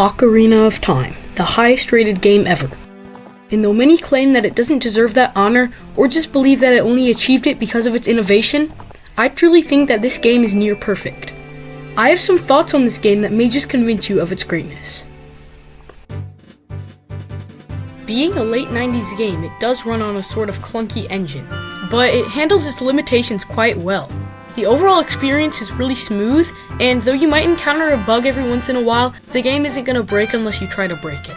Ocarina of Time, the highest rated game ever. And though many claim that it doesn't deserve that honor, or just believe that it only achieved it because of its innovation, I truly think that this game is near perfect. I have some thoughts on this game that may just convince you of its greatness. Being a late 90s game, it does run on a sort of clunky engine, but it handles its limitations quite well. The overall experience is really smooth, and though you might encounter a bug every once in a while, the game isn't going to break unless you try to break it.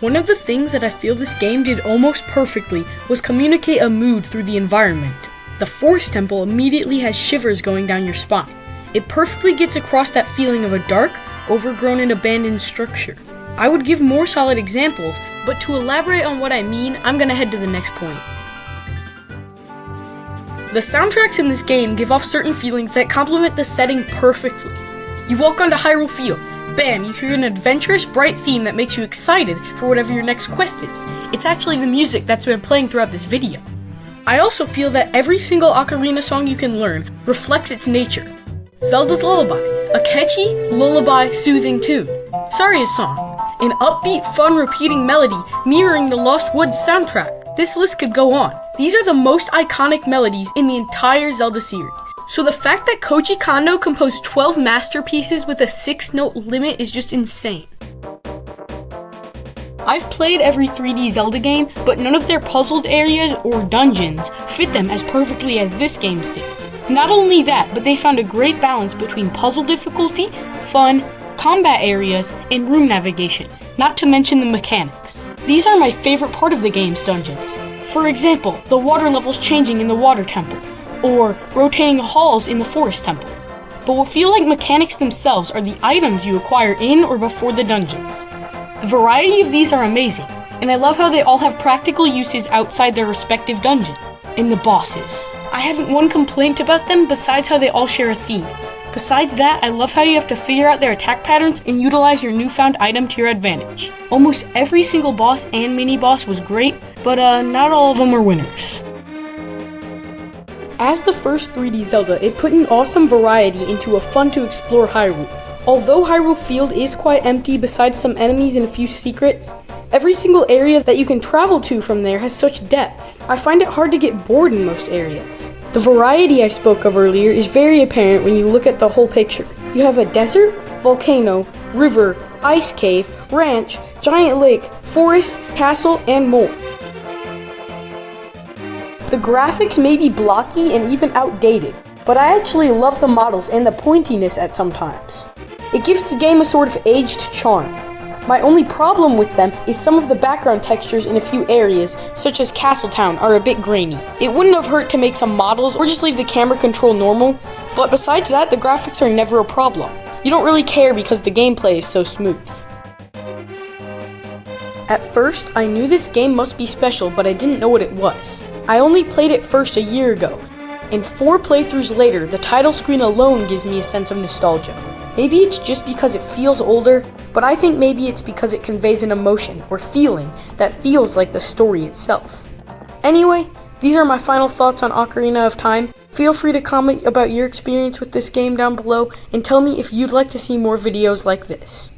One of the things that I feel this game did almost perfectly was communicate a mood through the environment. The Forest Temple immediately has shivers going down your spine. It perfectly gets across that feeling of a dark, overgrown and abandoned structure. I would give more solid examples, but to elaborate on what I mean, I'm going to head to the next point. The soundtracks in this game give off certain feelings that complement the setting perfectly. You walk onto Hyrule Field, bam, you hear an adventurous, bright theme that makes you excited for whatever your next quest is. It's actually the music that's been playing throughout this video. I also feel that every single Ocarina song you can learn reflects its nature. Zelda's Lullaby, a catchy, lullaby, soothing tune. Saria's Song, an upbeat, fun, repeating melody mirroring the Lost Woods soundtrack. This list could go on. These are the most iconic melodies in the entire Zelda series. So the fact that Koji Kondo composed 12 masterpieces with a 6-note limit is just insane. I've played every 3D Zelda game, but none of their puzzled areas or dungeons fit them as perfectly as this game's did. Not only that, but they found a great balance between puzzle difficulty, fun, combat areas, and room navigation, not to mention the mechanics. These are my favorite part of the game's dungeons. For example, the water levels changing in the Water Temple, or rotating halls in the Forest Temple. But what feel like mechanics themselves are the items you acquire in or before the dungeons. The variety of these are amazing, and I love how they all have practical uses outside their respective dungeon. And the bosses. I haven't one complaint about them besides how they all share a theme. Besides that, I love how you have to figure out their attack patterns and utilize your newfound item to your advantage. Almost every single boss and mini-boss was great, but not all of them were winners. As the first 3D Zelda, it put an awesome variety into a fun-to-explore Hyrule. Although Hyrule Field is quite empty besides some enemies and a few secrets, every single area that you can travel to from there has such depth. I find it hard to get bored in most areas. The variety I spoke of earlier is very apparent when you look at the whole picture. You have a desert, volcano, river, ice cave, ranch, giant lake, forest, castle, and more. The graphics may be blocky and even outdated, but I actually love the models and the pointiness at some times. It gives the game a sort of aged charm. My only problem with them is some of the background textures in a few areas, such as Castletown, are a bit grainy. It wouldn't have hurt to make some models or just leave the camera control normal, but besides that, the graphics are never a problem. You don't really care because the gameplay is so smooth. At first, I knew this game must be special, but I didn't know what it was. I only played it first a year ago, and 4 playthroughs later, the title screen alone gives me a sense of nostalgia. Maybe it's just because it feels older, but I think maybe it's because it conveys an emotion or feeling that feels like the story itself. Anyway, these are my final thoughts on Ocarina of Time. Feel free to comment about your experience with this game down below and tell me if you'd like to see more videos like this.